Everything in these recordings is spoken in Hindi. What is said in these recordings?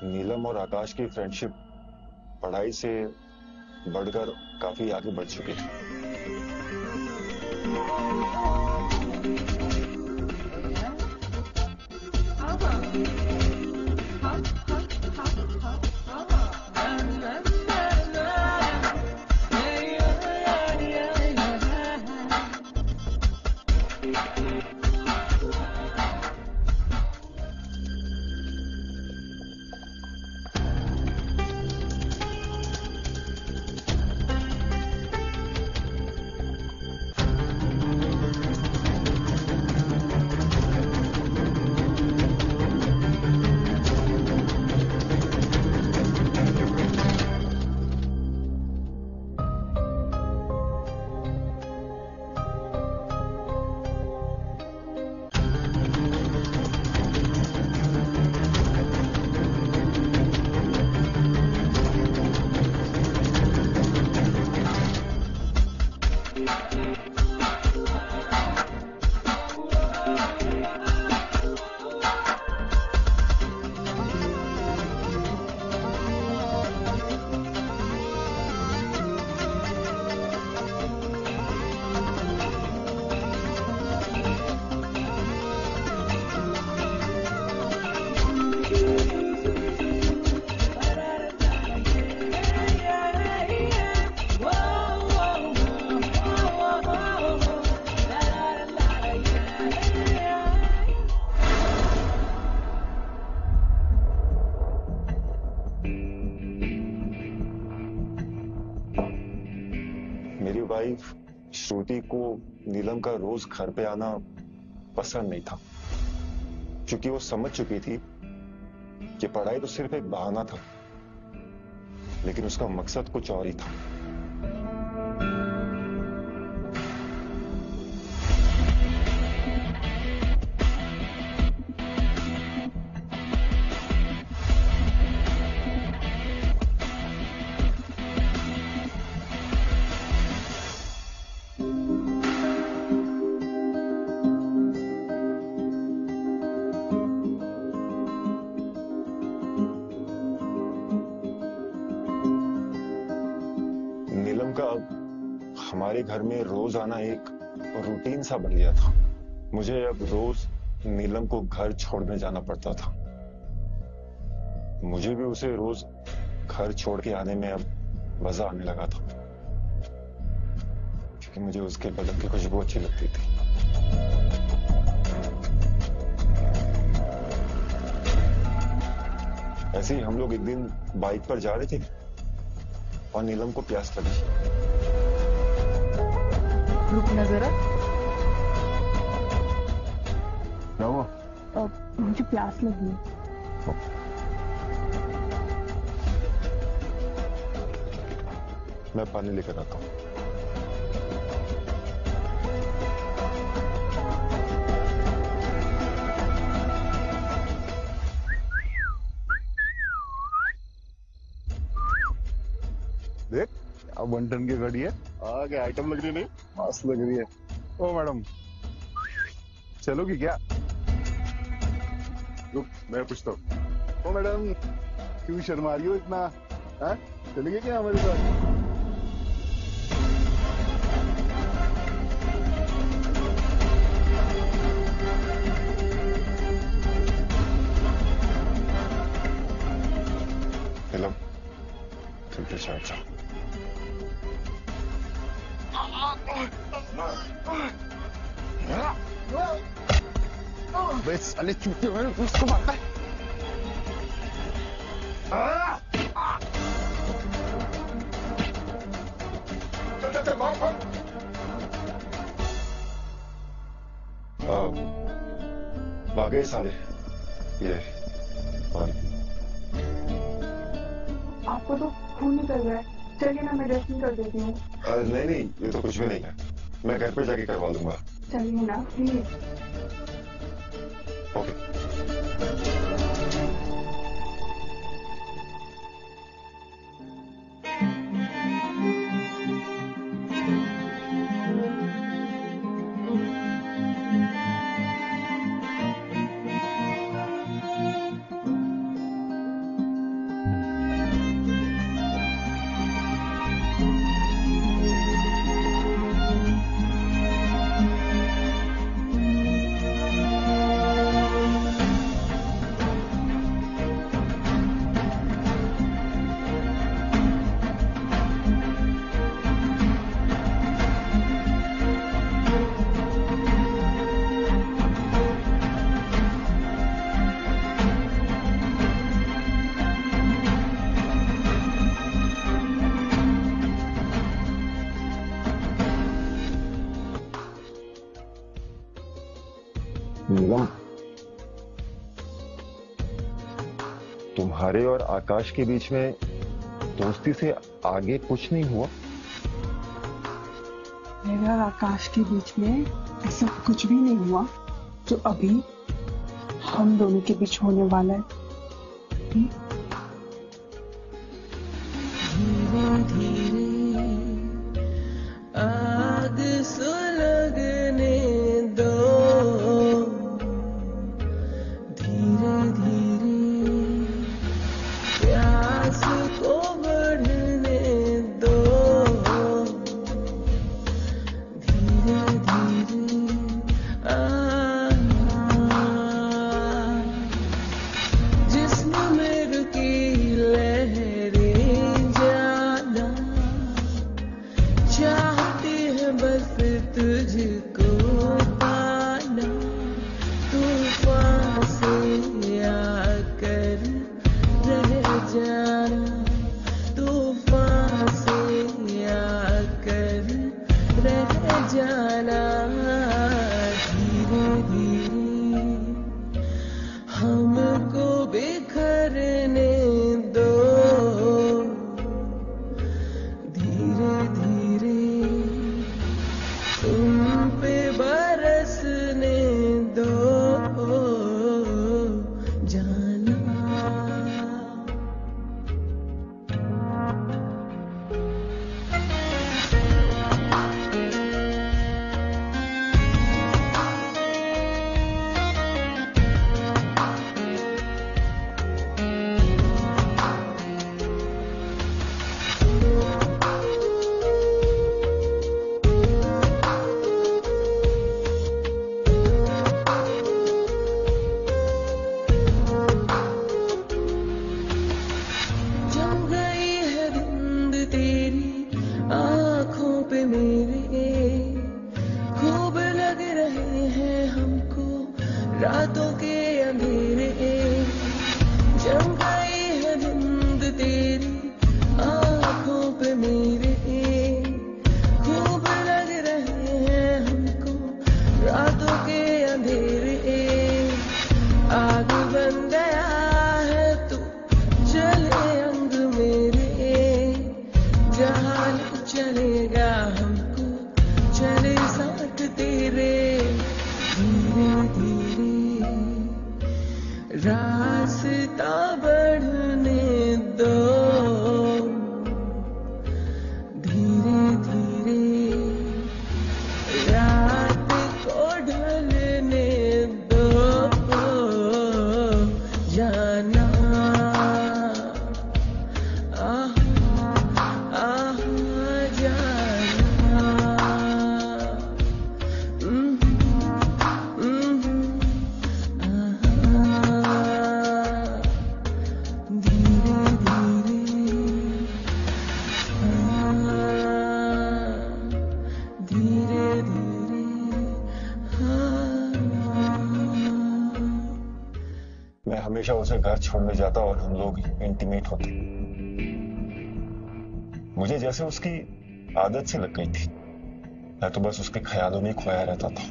नीलम और आकाश की फ्रेंडशिप पढ़ाई से बढ़कर काफी आगे बढ़ चुकी थी। मेरी वाइफ श्रुति को नीलम का रोज घर पे आना पसंद नहीं था, क्योंकि वो समझ चुकी थी कि पढ़ाई तो सिर्फ एक बहाना था, लेकिन उसका मकसद कुछ और ही था। नीलम का हमारे घर में रोज आना एक रूटीन सा बन गया था। मुझे अब रोज नीलम को घर छोड़ने जाना पड़ता था। मुझे भी उसे रोज घर छोड़ के आने में अब मजा आने लगा था, क्योंकि मुझे उसके बदन की खुशबू अच्छी लगती थी। ऐसे ही हम लोग एक दिन बाइक पर जा रहे थे और नीलम को प्यास लगी। रुकना जरा। क्या हुआ? मुझे प्यास लगी है। मैं पानी लेकर आता हूँ। देख अब 1 टन की गाड़ी है। आगे आइटम लग रही नहीं, मस्त लग रही है। ओ मैडम, चलोगी क्या? रुक मैं पूछता हूँ। ओ मैडम, क्यों शर्मा रही हो इतना? हाँ, चलेंगे क्या हमारे साथ? नीलम, फिल्टर चार्ज जाओ। बे साले चूते मैंने उसको मारता है। भागे साले। ये पानी। आपको तो खून निकल रहा है। चलिए ना, मैं ड्रेसिंग कर देती हूँ। नहीं नहीं, ये तो कुछ भी नहीं है, मैं घर पे जाके करवा दूंगा। चलिए ना प्लीज। ओके। नीलम, तुम्हारे और आकाश के बीच में दोस्ती से आगे कुछ नहीं हुआ? मेरे और आकाश के बीच में ऐसा कुछ भी नहीं हुआ जो अभी हम दोनों के बीच होने वाला है। धीरे धीरे आग सुलगने दो, धीरे धीरे प्यास को बढ़ने दो, धीरे धीरे जिस्म में रुकी लहरें जाना चाहती है बस तुझको पाना, तूफान से आकर रह जाना, तूफान से आकर रह जाना, धीरे धीरे हमको बिखरने दो, धीरे धीरे तुम पे बरसने दो जाना। जम गई है धुंध तेरी आँखों पे मेरे, खूब लग रहे हैं हमको रातों के अंधेरे, जम गई है धुंध तेरी आँखों पे मेरे, खूब लग रहे हैं हमको रातों के अंधेरे, आग बन गया है तू चले अंग मेरे, जहाँ चलेगा हमको चले साथ तेरे, धीरे धीरे रास्ता बढ़ने दो, धीरे धीरे रात को ढलने दो जाना, जाना, धीरे धीरे धीरे धीरे मैं हमेशा उसे घर छोड़ने जाता और हम लोग इंटीमेट होते। मुझे जैसे उसकी आदत सी लग गई थी। मैं तो बस उसके ख्यालों में खोया रहता था।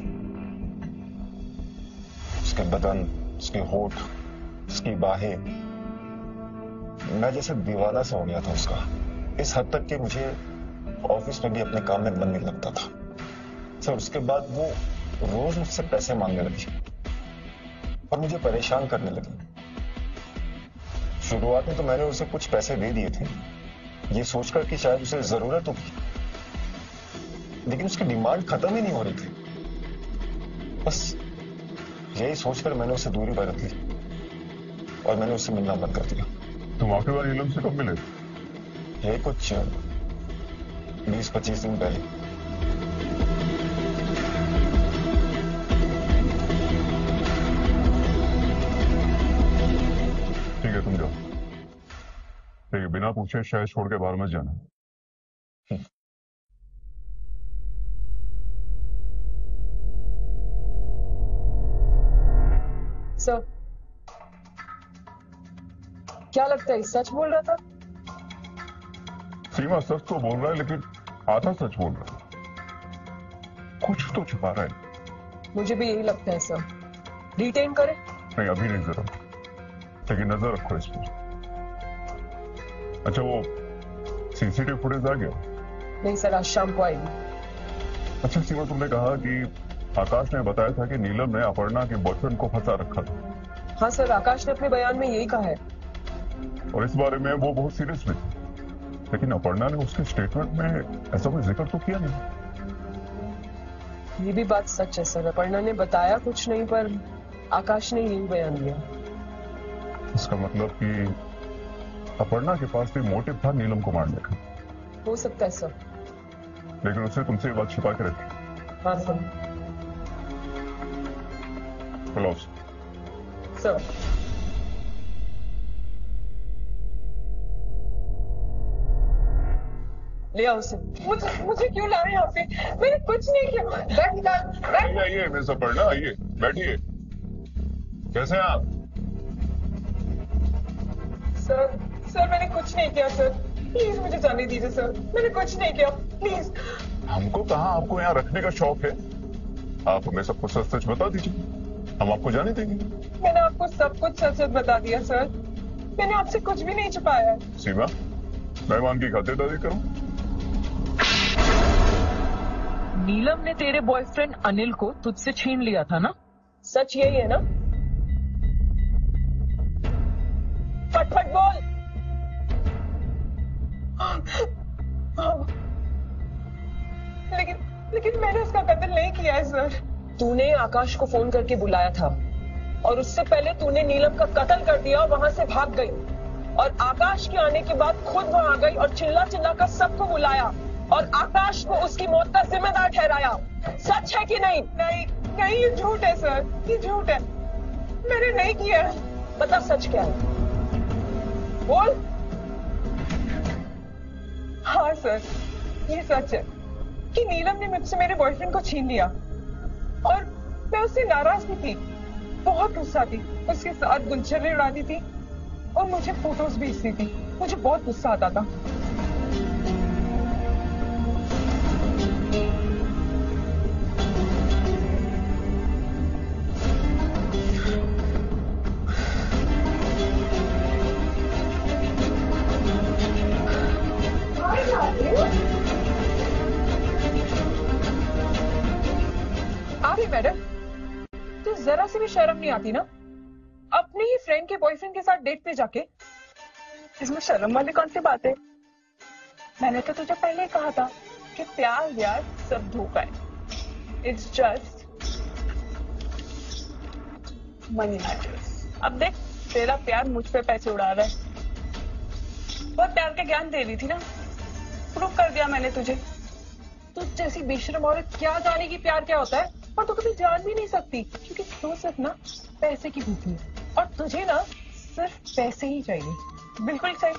उसके बदन, उसके होठ, उसकी बाहें, मैं जैसे दीवाना सा हो गया था उसका। इस हद तक कि मुझे ऑफिस में भी अपने काम में मन नहीं लगता था। सर, उसके बाद वो रोज मुझसे पैसे मांगने लगी और मुझे परेशान करने लगी। शुरुआत में तो मैंने उसे कुछ पैसे दे दिए थे, ये सोचकर कि शायद उसे जरूरत होगी, लेकिन उसकी डिमांड खत्म ही नहीं हो रही थी। बस यही सोचकर मैंने उसे दूरी बरत ली और मैंने उससे मिलना बंद कर दिया। तुम आखिरी बार नीलम से कब मिले? ये कुछ 20-25 दिन पहले। ठीक है, तुम जाओ। ठीक है, बिना पूछे शायद छोड़ के बाहर मत जाना। सर, क्या लगता है सच बोल रहा था? सीमा सच तो बोल रहा है, लेकिन आधा सच बोल रहा है। कुछ तो छुपा रहा है। मुझे भी यही लगता है सर। डिटेन करे? नहीं अभी नहीं जरूरत, लेकिन नजर रखो इस पर। अच्छा वो सीसीटीवी फुटेज आ गया? नहीं सर, आज शाम को आएगी। अच्छा सीमा, तुमने कहा कि आकाश ने बताया था कि नीलम ने अपर्णा के बॉयफ्रेंड को फंसा रखा था। हाँ सर, आकाश ने अपने बयान में यही कहा है। और इस बारे में वो बहुत सीरियस भी थी, लेकिन अपर्णा ने उसके स्टेटमेंट में ऐसा कोई जिक्र तो किया नहीं। ये भी बात सच है सर, अपर्णा ने बताया कुछ नहीं, पर आकाश ने यही बयान दिया। इसका मतलब कि अपर्णा के पास भी मोटिव था नीलम को मारने का। हो सकता है सर। लेकिन उसने तुमसे ये बात छिपा के रखी। हाँ सर। बुलाओ सर। ले आओ उसे। मुझे क्यों ला रहे हैं यहाँ पे? मैंने कुछ नहीं किया। बैठ निकाल, बैठ। आइए मिस अपर्णा, आइए बैठिए। कैसे हैं आप? सर मैंने कुछ नहीं किया सर, प्लीज मुझे जाने दीजिए सर, मैंने कुछ नहीं किया, प्लीज। हमको कहाँ आपको यहाँ रखने का शौक है? आप हमें सब कुछ सच सच बता दीजिए, हम आपको जाने देंगे। मैंने आपको सब कुछ सच सच बता दिया सर, मैंने आपसे कुछ भी नहीं छुपाया है। सीमा, मेहमान की खातिरदारी करूं? नीलम ने तेरे बॉयफ्रेंड अनिल को तुझसे छीन लिया था ना? सच यही है ना? फटफट बोल। लेकिन मैंने उसका कत्ल नहीं किया है सर। तूने आकाश को फोन करके बुलाया था और उससे पहले तूने नीलम का कत्ल कर दिया और वहां से भाग गई, और आकाश के आने के बाद खुद वहां गई और चिल्ला चिल्ला कर सबको बुलाया और आकाश को उसकी मौत का जिम्मेदार ठहराया। सच है कि नहीं? नहीं, ये झूठ है सर, ये झूठ है, मैंने नहीं किया है। बता सच क्या है, बोल। हाँ सर, ये सच है कि नीलम ने मुझसे मेरे बॉयफ्रेंड को छीन लिया और मैं उससे नाराज भी थी, बहुत गुस्सा थी, उसके साथ गुलछर्रे उड़ाती थी और मुझे फोटोज भेजती थी। मुझे बहुत गुस्सा आता था। मैडम, तो जरा सी भी शर्म नहीं आती ना अपने ही फ्रेंड के बॉयफ्रेंड के साथ डेट पे जाके? इसमें शर्म वाली कौन सी बात है? मैंने तो तुझे पहले ही कहा था कि प्यार व्यार सब धोखा है। It's just money matters. अब देख, तेरा प्यार मुझ पे पैसे उड़ा रहा है। बहुत प्यार के ज्ञान दे रही थी ना, प्रूव कर दिया मैंने तुझे। तू जैसी बेशरम औरत क्या जानेगी प्यार क्या होता है, और तू कभी जान भी नहीं सकती, क्योंकि तू सिर्फ ना पैसे की भूखी है और तुझे ना सिर्फ पैसे ही चाहिए। बिल्कुल सही।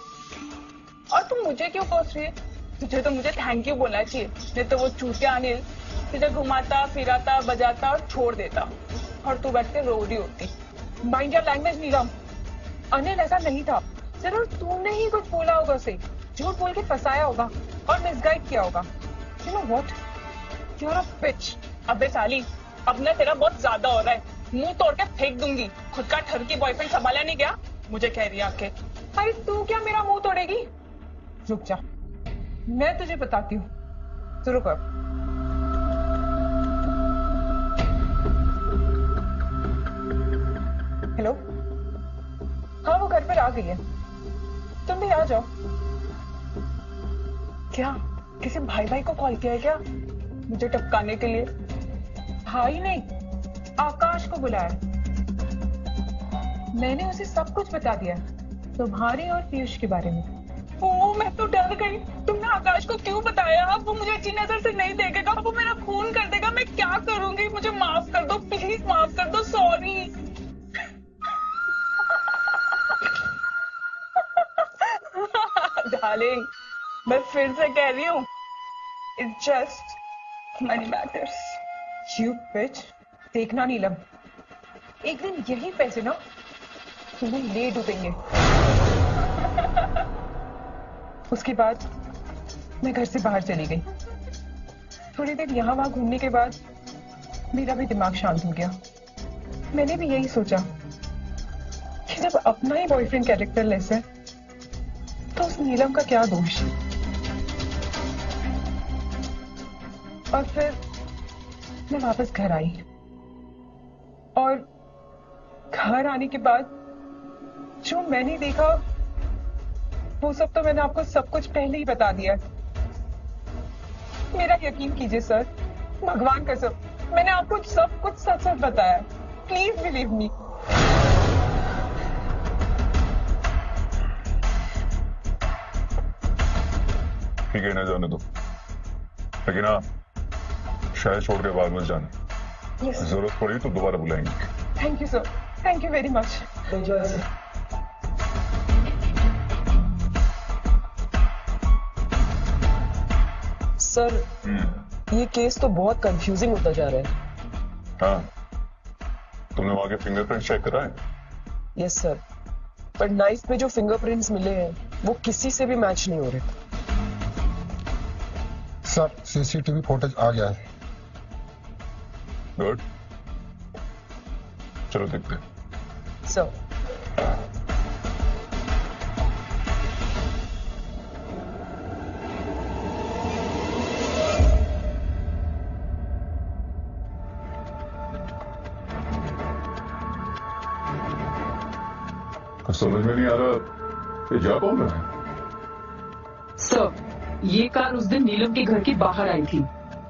और तू मुझे क्यों कोस रही है? तुझे तो मुझे थैंक यू बोलना चाहिए, नहीं तो वो चूतिया अनिल तुझे घुमाता फिराता बजाता और छोड़ देता और तू बैठ के रो रही होती। माइंड योर लैंग्वेज नीलम, अनिल ऐसा नहीं था, जरूर तूने ही कुछ बोला होगा उसे, झूठ बोल के फंसाया होगा और मिसगाइड किया होगा। You know what, you are a bitch. अबे साली, अब ना तेरा बहुत ज्यादा हो रहा है, मुंह तोड़ के फेंक दूंगी। खुद का ठरकी बॉयफ्रेंड संभाला नहीं गया, मुझे कह रही है आके। अरे तू क्या मेरा मुंह तोड़ेगी? रुक जा, मैं तुझे बताती हूँ, तो रुक। हेलो, हाँ वो घर पर आ गई है, तुम भी आ जाओ। क्या किसी भाई को कॉल किया है क्या मुझे टपकाने के लिए? भाई नहीं, आकाश को बुलाया। मैंने उसे सब कुछ बता दिया तुम्हारे और पीयूष के बारे में। ओ, मैं तो डर गई। तुमने आकाश को क्यों बताया? अब वो मुझे अच्छी नजर से नहीं देखेगा, वो मेरा खून कर देगा। मैं क्या करूंगी? मुझे माफ कर दो, प्लीज माफ कर दो, सॉरी। डार्लिंग, मैं फिर से कह रही हूँ, it's just money matters. You बिच। देखना नीलम, एक दिन यही पैसे ना तुम्हें ले डूबेंगे। उसके बाद मैं घर से बाहर चली गई। थोड़ी देर यहाँ वहां घूमने के बाद मेरा भी दिमाग शांत हो गया। मैंने भी यही सोचा कि जब अपना ही बॉयफ्रेंड कैरेक्टर लेस है तो उस नीलम का क्या दोष। और फिर मैं वापस घर आई और घर आने के बाद जो मैंने देखा वो सब तो मैंने आपको सब कुछ पहले ही बता दिया। मेरा यकीन कीजिए सर, भगवान कसम, मैंने आपको सब कुछ सच सच बताया। Please believe me. ठीक है, इन्हें जाने दो, लेकिन हाँ शहर छोड़ के बाहर मत जाना। जरूरत पड़ी तो दोबारा बुलाएंगे। Thank you sir, thank you very much. Enjoy sir. Sir ये केस तो बहुत कंफ्यूजिंग होता जा रहा है। हाँ, तुमने वहां के फिंगरप्रिंट चेक करा है? यस सर, पर नाइफ में जो फिंगरप्रिंट्स मिले हैं वो किसी से भी मैच नहीं हो रहे। सर सीसीटीवी फुटेज आ गया है। गुड, चलो देखते हैं। सर समझ में नहीं आ रहा ये जा कौन रहा है? सर ये कार उस दिन नीलम के घर के बाहर आई थी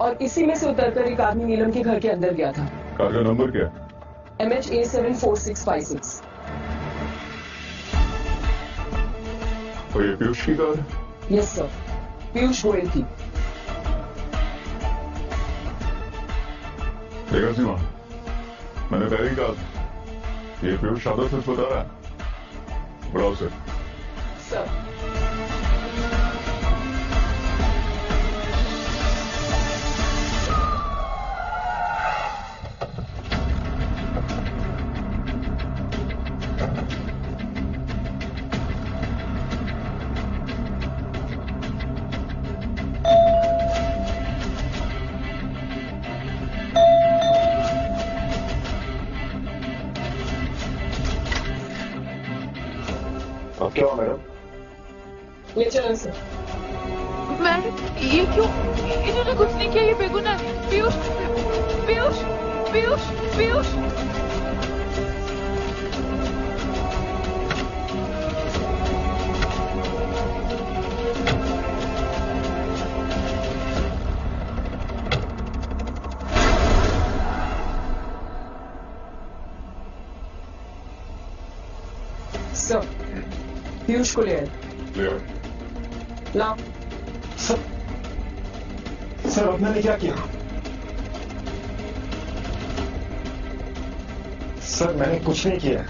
और इसी में से उतरकर एक आदमी नीलम के घर के अंदर गया था। कार का नंबर क्या है? MHA74656। और ये पीयूष की कार है? यस सर, पीयूष गोयल की। देखा सीमा, मैंने पहले ही कहा था ये पीयूष सादा सच बता रहा है। बढ़ाओ सर। सर क्या हुआ मैडम? ये चलो सर। मैडम ये क्यों? इन्होंने कुछ नहीं किया, ये बेगुनाह है। पीयूष पीयूष पीयूष पीयूष सर पीयूष को ले आए। ले आओ। लाओ। सर अब मैंने क्या किया? सर मैंने कुछ नहीं किया है।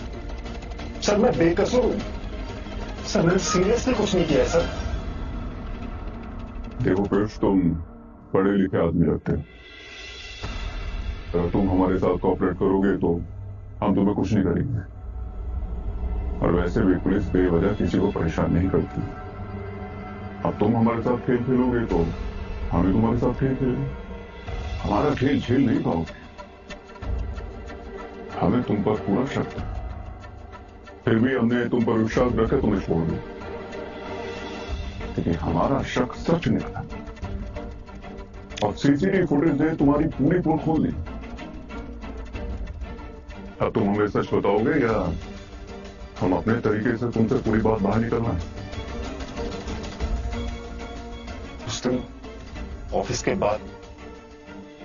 सर मैं बेकसूर हूं। सर मैंने सीरियसली कुछ नहीं किया है सर। देखो पीयूष, तुम पढ़े लिखे आदमी लगते हो। अगर तुम हमारे साथ कोऑपरेट करोगे तो हम तुम्हें कुछ नहीं करेंगे। और वैसे भी पुलिस बेवजह किसी को परेशान नहीं करती। अब तुम हमारे साथ खेल खेलोगे तो हमें तुम्हारे साथ खेल खेलेंगे। हमारा खेल खेल नहीं पाओगे। हमें तुम पर पूरा शक है, फिर भी हमने तुम पर विश्वास रखा, तुम्हें छोड़ दिया। लेकिन हमारा शक सच निकला और सीसीटीवी फुटेज ने तुम्हारी पूरी पोल खोल दी। अब तुम हमें सच बताओगे या हम अपने तरीके से तुमसे पूरी बात बाहर निकलना है? उस दिन ऑफिस के बाद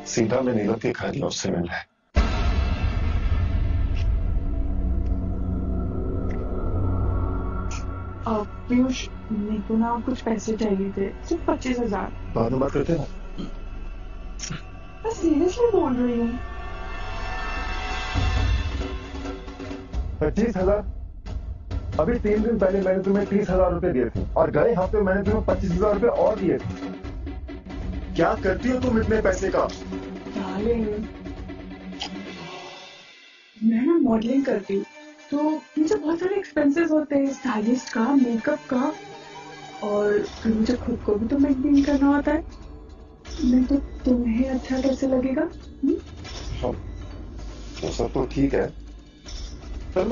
सीधा मैं नीलम के घर गया उससे मिलने। पीयूष मेरे को ना कुछ पैसे चाहिए थे, सिर्फ 25,000। बाद में बात करते हैं ना। मैं सीरियसली बोल रही हूँ। 25,000? अभी 3 दिन पहले मैंने तुम्हें 30,000 रुपए दिए थे और गए हफ्ते मैंने तुम्हें 25,000 रुपए और दिए थे। क्या करती हो तुम इतने पैसे का? डार्लिंग, मैं ना मॉडलिंग करती हूँ तो मुझे बहुत सारे एक्सपेंसेस होते हैं, स्टाइलिस्ट का, मेकअप का, और फिर मुझे खुद को भी तो मेंटेन करना होता है। नहीं तो तुम्हें अच्छा कैसे लगेगा? वो सब तो ठीक है, सर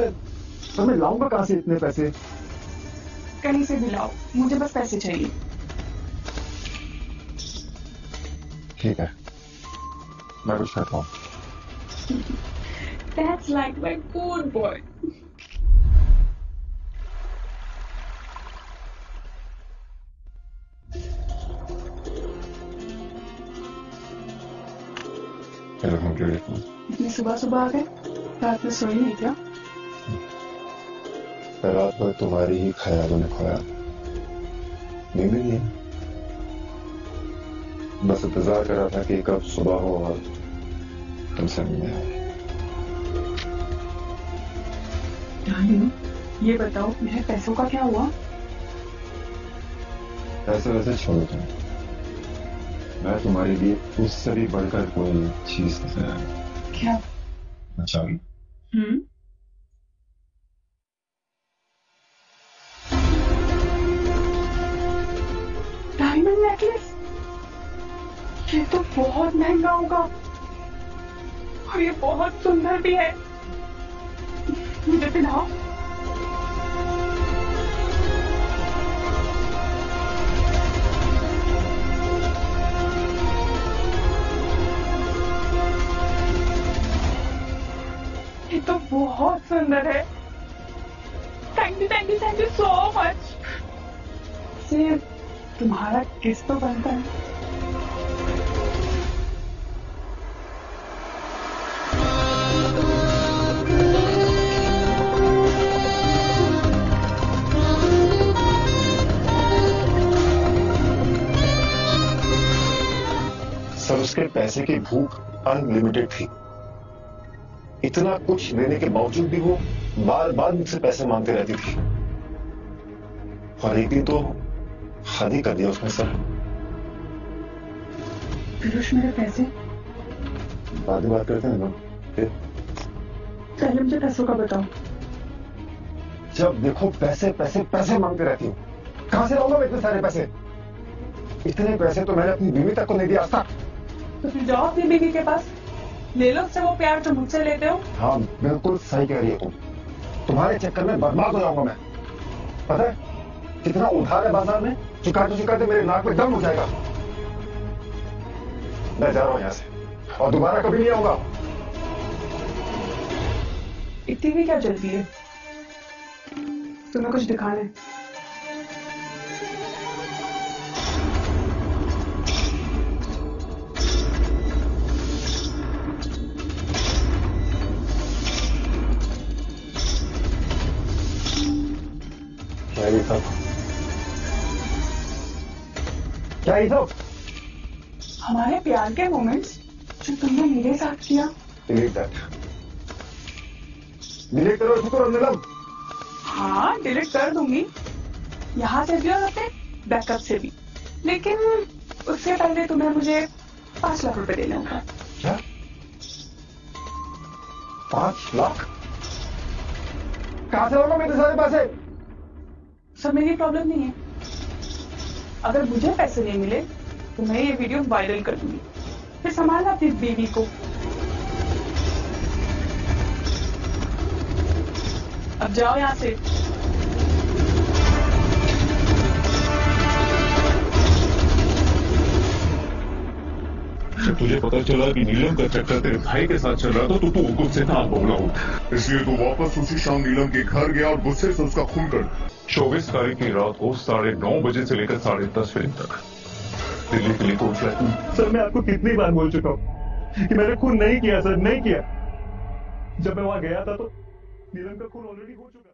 मैं लाऊंगा कहां से इतने पैसे? कहीं से भी लाओ, मुझे बस पैसे चाहिए। ठीक है, मैं कुछ करता हूँ। That's like my good boy. इतनी सुबह सुबह आ गए? रात में सोई नहीं क्या? रात को तुम्हारी ही ख्यालों ने खोया, नींद नहीं है। बस इंतजार कर रहा था कि कब सुबह हो और तुमसे मिलने आए। डार्लिंग, ये बताओ मेरे पैसों का क्या हुआ? ऐसे वैसे छोड़ो तुम, मैं तुम्हारे लिए उससे भी बढ़कर कोई चीज लेकर आया। क्या? चाबी। Diamond necklace? ये तो बहुत महंगा होगा और ये बहुत सुंदर भी है। मुझे दिलाओ। ये तो बहुत सुंदर है। Thank you so much. सिर्फ तुम्हारा किस तो बनता है। सर, उसके पैसे की भूख अनलिमिटेड थी। इतना कुछ देने के बावजूद भी वो बार बार मुझसे पैसे मांगते रहती थी और एक दिन तो हद ही कर दिया उसने। सर, पीयूष, मेरे पैसे बाद में बात करते हैं ना। पहले मुझे पैसों का बताओ। जब देखो पैसे पैसे पैसे मांगते रहती हूँ। कहां से लाऊंगा मैं इतने सारे पैसे? इतने पैसे तो मैंने अपनी बीवी तक को नहीं दिया आज तक। तो फिर जाओ अपनी बीवी के पास, ले लो उससे वो प्यार जो मुझसे लेते हो। हाँ, बिल्कुल सही कह रही है तुम। तुम्हारे चक्कर में बर्बाद हो जाऊंगा मैं। पता है कितना उधार है बाजार में? चुकाते चुकाते मेरे नाक पे दम हो जाएगा। मैं जा रहा हूं यहां से और दोबारा कभी नहीं आऊंगा। इतनी भी क्या जल्दी है? तुम्हें कुछ दिखाना है? क्या ये सब? हमारे प्यार के मोमेंट्स जो तुमने मेरे साथ किया। डिलीट करो इसको नीलम। हाँ, डिलीट कर दूंगी, यहाँ से भी और अपने बैकअप से भी। लेकिन उससे पहले तुम्हें मुझे 5 लाख रुपए देने होगा। क्या? 5 लाख? कहां से होगा मेरे सारे पैसे? सब मेरी प्रॉब्लम नहीं है। अगर मुझे पैसे नहीं मिले तो मैं ये वीडियो वायरल कर दूंगी, फिर संभालना अपनी बीवी को। अब जाओ यहाँ से। तुझे पता चला कि नीलम का चक्कर तेरे भाई के साथ चल रहा था तो तू गुस्से था बोला हो, इसलिए तू वापस उसी शाम नीलम के घर गया और गुस्से से उसका खून कर। 24 तारीख की रात को 9:30 बजे से लेकर 10:30 बजे तक दिल्ली के लिए कोच है। सर, मैं आपको कितनी बार बोल चुका हूँ कि मैंने खून नहीं किया सर, नहीं किया। जब मैं वहां गया था तो नीलम का खून ऑलरेडी हो चुका।